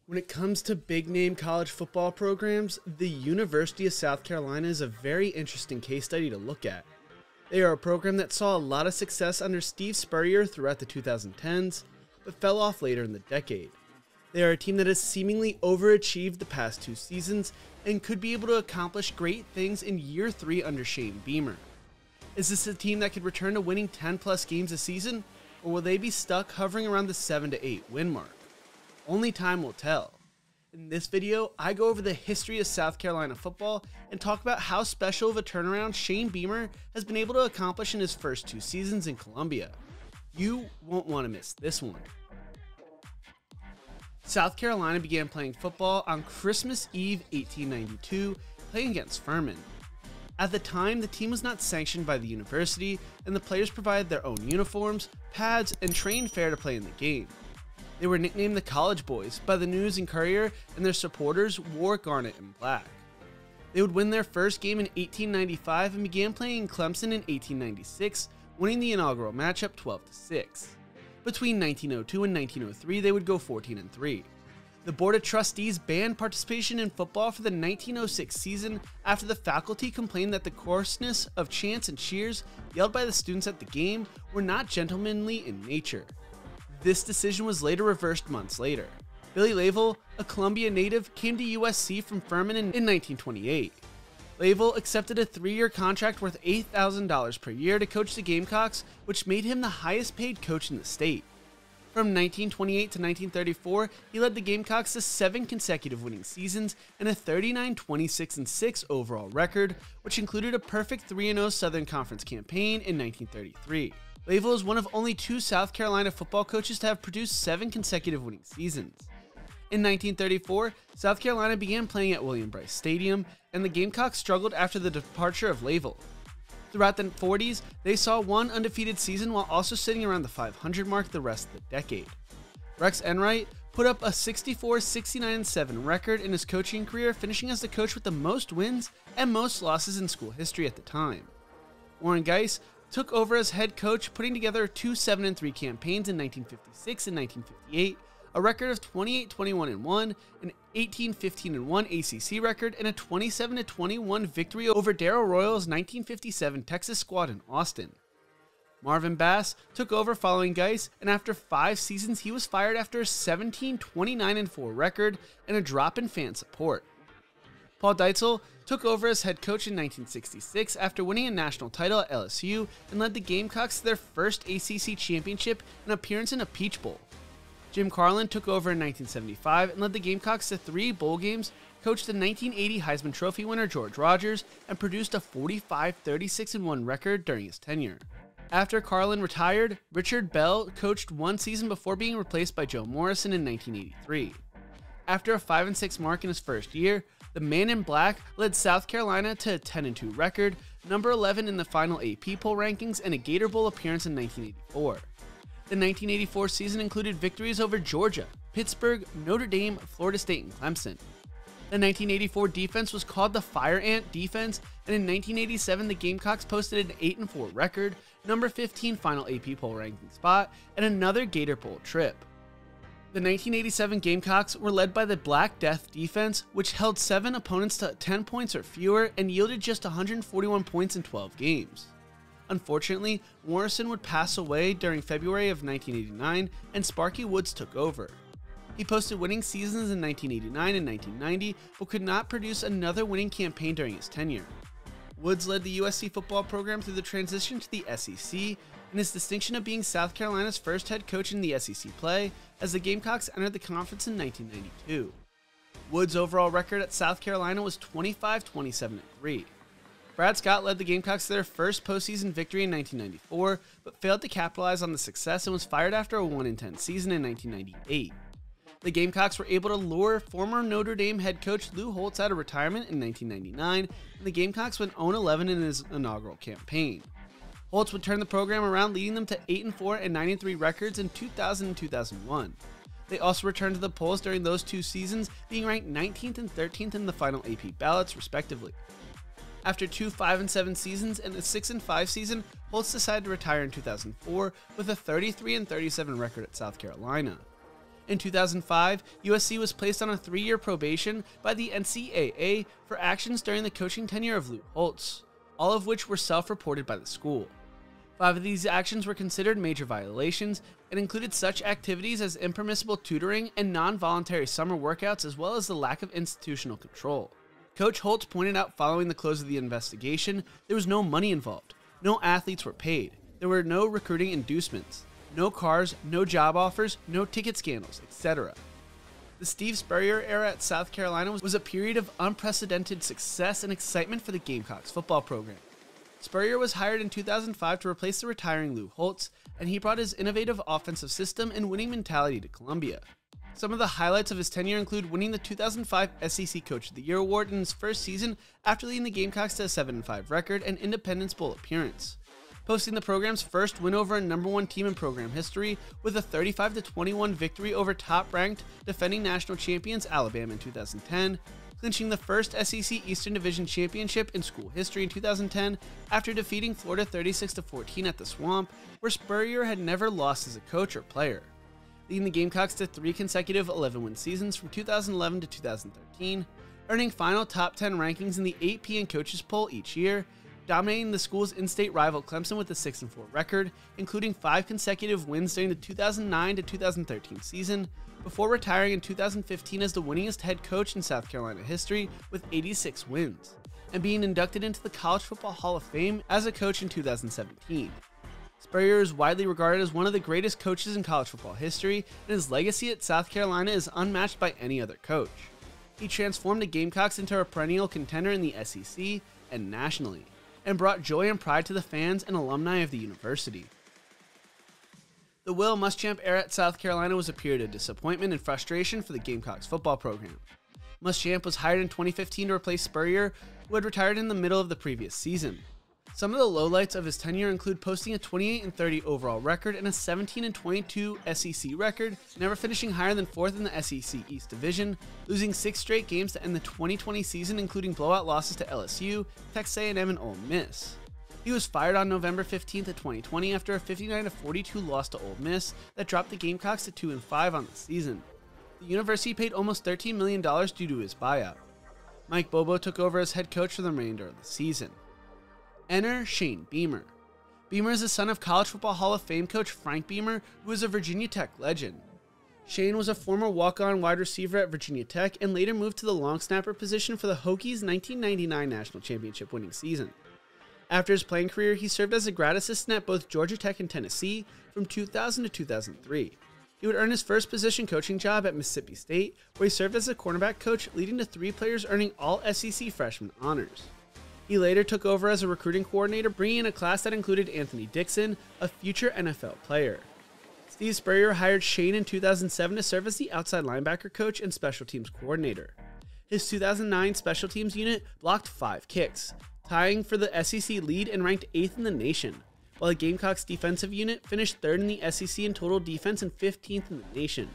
When it comes to big-name college football programs, the University of South Carolina is a very interesting case study to look at. They are a program that saw a lot of success under Steve Spurrier throughout the 2010s, but fell off later in the decade. They are a team that has seemingly overachieved the past 2 seasons and could be able to accomplish great things in year 3 under Shane Beamer. Is this a team that could return to winning 10+ games a season, or will they be stuck hovering around the 7 to 8 win mark? Only time will tell. In this video, I go over the history of South Carolina football and talk about how special of a turnaround Shane Beamer has been able to accomplish in his first 2 seasons in Columbia. You won't want to miss this one. South Carolina began playing football on Christmas Eve 1892, playing against Furman. At the time, the team was not sanctioned by the university, and the players provided their own uniforms, pads, and train fare to play in the game. They were nicknamed the College Boys by the News and Courier, and their supporters wore garnet and black. They would win their first game in 1895 and began playing in Clemson in 1896, winning the inaugural matchup 12-6. Between 1902 and 1903, they would go 14-3. The Board of Trustees banned participation in football for the 1906 season after the faculty complained that the coarseness of chants and cheers yelled by the students at the game were not gentlemanly in nature. This decision was later reversed months later. Billy Lavelle, a Columbia native, came to USC from Furman in 1928. Lavelle accepted a 3-year contract worth $8,000 per year to coach the Gamecocks, which made him the highest paid coach in the state. From 1928 to 1934, he led the Gamecocks to 7 consecutive winning seasons and a 39-26-6 overall record, which included a perfect 3-0 Southern Conference campaign in 1933. Lavelle is one of only 2 South Carolina football coaches to have produced 7 consecutive winning seasons. In 1934, South Carolina began playing at William Brice Stadium, and the Gamecocks struggled after the departure of Lavelle. Throughout the 40s, they saw 1 undefeated season while also sitting around the 500 mark the rest of the decade. Rex Enright put up a 64-69-7 record in his coaching career, finishing as the coach with the most wins and most losses in school history at the time. Warren Geis took over as head coach, putting together 2 7-3 campaigns in 1956 and 1958, a record of 28-21-1, an 18-15-1 ACC record, and a 27-21 victory over Darrell Royal's 1957 Texas squad in Austin. Marvin Bass took over following Geis, and after 5 seasons, he was fired after a 17-29-4 record and a drop in fan support. Paul Deitzel took over as head coach in 1966 after winning a national title at LSU and led the Gamecocks to their first ACC championship and appearance in a Peach Bowl. Jim Carlin took over in 1975 and led the Gamecocks to 3 bowl games, coached the 1980 Heisman Trophy winner George Rogers, and produced a 45-36-1 record during his tenure. After Carlin retired, Richard Bell coached 1 season before being replaced by Joe Morrison in 1983. After a 5-6 mark in his first year, the Man in Black led South Carolina to a 10-2 record, number 11 in the final AP poll rankings, and a Gator Bowl appearance in 1984. The 1984 season included victories over Georgia, Pittsburgh, Notre Dame, Florida State, and Clemson. The 1984 defense was called the Fire Ant defense, and in 1987 the Gamecocks posted an 8-4 record, number 15 final AP poll ranking spot, and another Gator Bowl trip. The 1987 Gamecocks were led by the Black Death defense, which held 7 opponents to 10 points or fewer and yielded just 141 points in 12 games. Unfortunately, Morrison would pass away during February of 1989, and Sparky Woods took over. He posted winning seasons in 1989 and 1990, but could not produce another winning campaign during his tenure. Woods led the USC football program through the transition to the SEC, and his distinction of being South Carolina's first head coach in the SEC play, as the Gamecocks entered the conference in 1992. Woods' overall record at South Carolina was 25-27-3. Brad Scott led the Gamecocks to their first postseason victory in 1994, but failed to capitalize on the success and was fired after a 1-10 season in 1998. The Gamecocks were able to lure former Notre Dame head coach Lou Holtz out of retirement in 1999, and the Gamecocks went 0-11 in his inaugural campaign. Holtz would turn the program around, leading them to 8-4 and 9-3 records in 2000 and 2001. They also returned to the polls during those 2 seasons, being ranked 19th and 13th in the final AP ballots, respectively. After 2 5-7 seasons and a 6-5 season, Holtz decided to retire in 2004 with a 33-37 record at South Carolina. In 2005, USC was placed on a 3-year probation by the NCAA for actions during the coaching tenure of Lou Holtz, all of which were self-reported by the school. 5 of these actions were considered major violations and included such activities as impermissible tutoring and non-voluntary summer workouts, as well as the lack of institutional control. Coach Holtz pointed out following the close of the investigation, there was no money involved, no athletes were paid, there were no recruiting inducements, no cars, no job offers, no ticket scandals, etc. The Steve Spurrier era at South Carolina was a period of unprecedented success and excitement for the Gamecocks football program. Spurrier was hired in 2005 to replace the retiring Lou Holtz, and he brought his innovative offensive system and winning mentality to Columbia. Some of the highlights of his tenure include winning the 2005 SEC Coach of the Year award in his first season after leading the Gamecocks to a 7-5 record and Independence Bowl appearance, posting the program's first win over a #1 team in program history with a 35-21 victory over top-ranked defending national champions Alabama in 2010, clinching the first SEC Eastern Division championship in school history in 2010 after defeating Florida 36-14 at the Swamp, where Spurrier had never lost as a coach or player, leading the Gamecocks to 3 consecutive 11-win seasons from 2011 to 2013, earning final top 10 rankings in the AP Coaches Poll each year, dominating the school's in-state rival Clemson with a 6-4 record, including 5 consecutive wins during the 2009 to 2013 season, before retiring in 2015 as the winningest head coach in South Carolina history with 86 wins, and being inducted into the College Football Hall of Fame as a coach in 2017. Spurrier is widely regarded as one of the greatest coaches in college football history, and his legacy at South Carolina is unmatched by any other coach. He transformed the Gamecocks into a perennial contender in the SEC and nationally, and brought joy and pride to the fans and alumni of the university. The Will Muschamp era at South Carolina was a period of disappointment and frustration for the Gamecocks football program. Muschamp was hired in 2015 to replace Spurrier, who had retired in the middle of the previous season. Some of the lowlights of his tenure include posting a 28-30 overall record and a 17-22 SEC record, never finishing higher than 4th in the SEC East Division, losing 6 straight games to end the 2020 season, including blowout losses to LSU, Texas A&M, and Ole Miss. He was fired on November 15th of 2020 after a 59-42 loss to Ole Miss that dropped the Gamecocks to 2-5 on the season. The university paid almost $13 million due to his buyout. Mike Bobo took over as head coach for the remainder of the season. Enter Shane Beamer. Beamer is the son of College Football Hall of Fame coach Frank Beamer, who is a Virginia Tech legend. Shane was a former walk-on wide receiver at Virginia Tech and later moved to the long snapper position for the Hokies' 1999 national championship winning season. After his playing career, he served as a grad assistant at both Georgia Tech and Tennessee from 2000 to 2003. He would earn his first position coaching job at Mississippi State, where he served as a cornerback coach, leading to 3 players earning all SEC freshman honors. He later took over as a recruiting coordinator, bringing in a class that included Anthony Dixon, a future NFL player. Steve Spurrier hired Shane in 2007 to serve as the outside linebacker coach and special teams coordinator. His 2009 special teams unit blocked 5 kicks, tying for the SEC lead and ranked 8th in the nation, while the Gamecocks defensive unit finished 3rd in the SEC in total defense and 15th in the nation.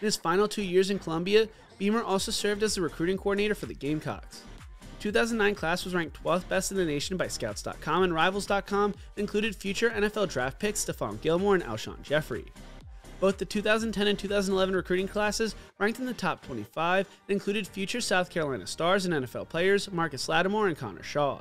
In his final 2 years in Columbia, Beamer also served as the recruiting coordinator for the Gamecocks. The 2009 class was ranked 12th best in the nation by Scouts.com and Rivals.com and included future NFL draft picks Stephon Gilmore and Alshon Jeffrey. Both the 2010 and 2011 recruiting classes ranked in the top 25 and included future South Carolina stars and NFL players Marcus Lattimore and Connor Shaw.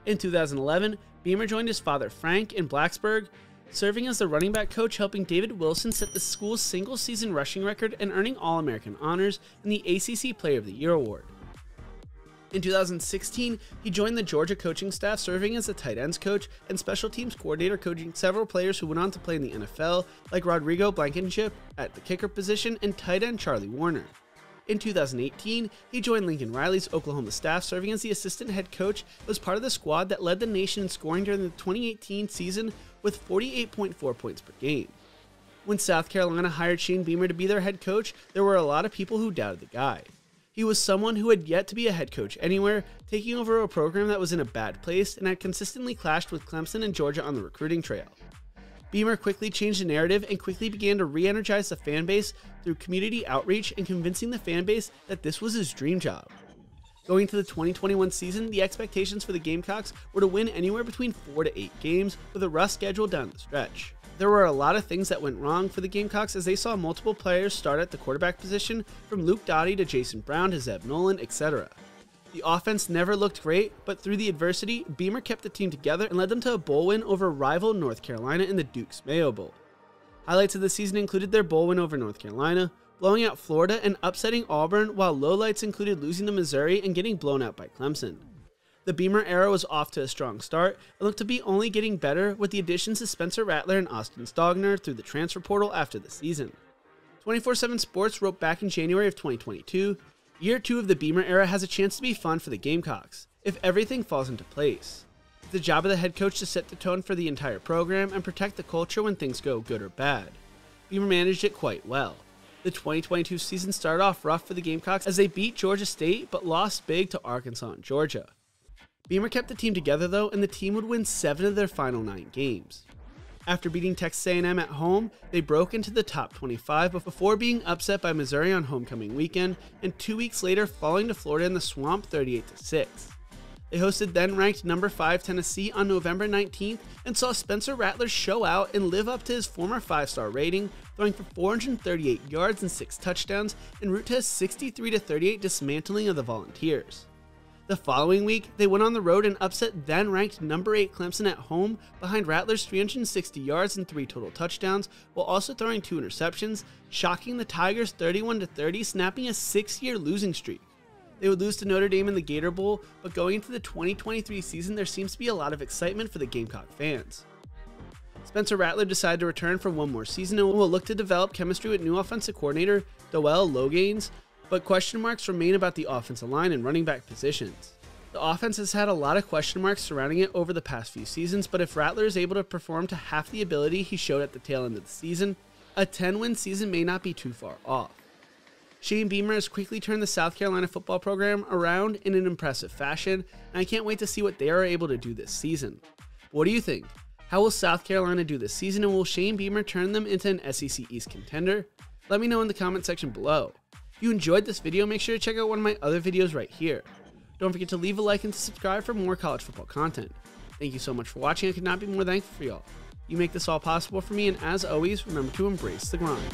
In 2011, Beamer joined his father Frank in Blacksburg, serving as the running back coach, helping David Wilson set the school's single-season rushing record and earning All-American honors in the ACC Player of the Year award. In 2016, he joined the Georgia coaching staff, serving as the tight ends coach and special teams coordinator, coaching several players who went on to play in the NFL, like Rodrigo Blankenship at the kicker position and tight end Charlie Warner. In 2018, he joined Lincoln Riley's Oklahoma staff, serving as the assistant head coach, and was part of the squad that led the nation in scoring during the 2018 season with 48.4 points per game. When South Carolina hired Shane Beamer to be their head coach, there were a lot of people who doubted the guy. He was someone who had yet to be a head coach anywhere, taking over a program that was in a bad place and had consistently clashed with Clemson and Georgia on the recruiting trail. Beamer quickly changed the narrative and quickly began to re-energize the fan base through community outreach and convincing the fan base that this was his dream job. Going into the 2021 season, the expectations for the Gamecocks were to win anywhere between 4 to 8 games with a rough schedule down the stretch. There were a lot of things that went wrong for the Gamecocks as they saw multiple players start at the quarterback position, from Luke Doty to Jason Brown to Zeb Nolan, etc. The offense never looked great, but through the adversity, Beamer kept the team together and led them to a bowl win over rival North Carolina in the Duke's Mayo Bowl. Highlights of the season included their bowl win over North Carolina, blowing out Florida and upsetting Auburn, while lowlights included losing to Missouri and getting blown out by Clemson. The Beamer era was off to a strong start and looked to be only getting better with the additions of Spencer Rattler and Austin Stogner through the transfer portal after the season. 24/7 Sports wrote back in January of 2022, "Year 2 of the Beamer era has a chance to be fun for the Gamecocks, if everything falls into place. It's the job of the head coach to set the tone for the entire program and protect the culture when things go good or bad. Beamer managed it quite well. The 2022 season started off rough for the Gamecocks as they beat Georgia State but lost big to Arkansas and Georgia. Beamer kept the team together though, and the team would win 7 of their final 9 games. After beating Texas A&M at home, they broke into the top 25 before being upset by Missouri on homecoming weekend, and 2 weeks later falling to Florida in the Swamp 38-6. They hosted then-ranked number 5 Tennessee on November 19th and saw Spencer Rattler show out and live up to his former 5-star rating, throwing for 438 yards and 6 touchdowns en route to a 63-38 dismantling of the Volunteers. The following week, they went on the road and upset then-ranked number 8 Clemson at home behind Rattler's 360 yards and 3 total touchdowns, while also throwing 2 interceptions, shocking the Tigers 31-30, snapping a 6-year losing streak. They would lose to Notre Dame in the Gator Bowl, but going into the 2023 season, there seems to be a lot of excitement for the Gamecock fans. Spencer Rattler decided to return for one more season and will look to develop chemistry with new offensive coordinator Dowell Loganes, but question marks remain about the offensive line and running back positions. The offense has had a lot of question marks surrounding it over the past few seasons, but if Rattler is able to perform to half the ability he showed at the tail end of the season, a 10-win season may not be too far off. Shane Beamer has quickly turned the South Carolina football program around in an impressive fashion, and I can't wait to see what they are able to do this season. What do you think? How will South Carolina do this season, and will Shane Beamer turn them into an SEC East contender? Let me know in the comment section below. If you enjoyed this video, make sure to check out one of my other videos right here. Don't forget to leave a like and to subscribe for more college football content. Thank you so much for watching. I could not be more thankful for y'all. You make this all possible for me, and as always, remember to embrace the grind.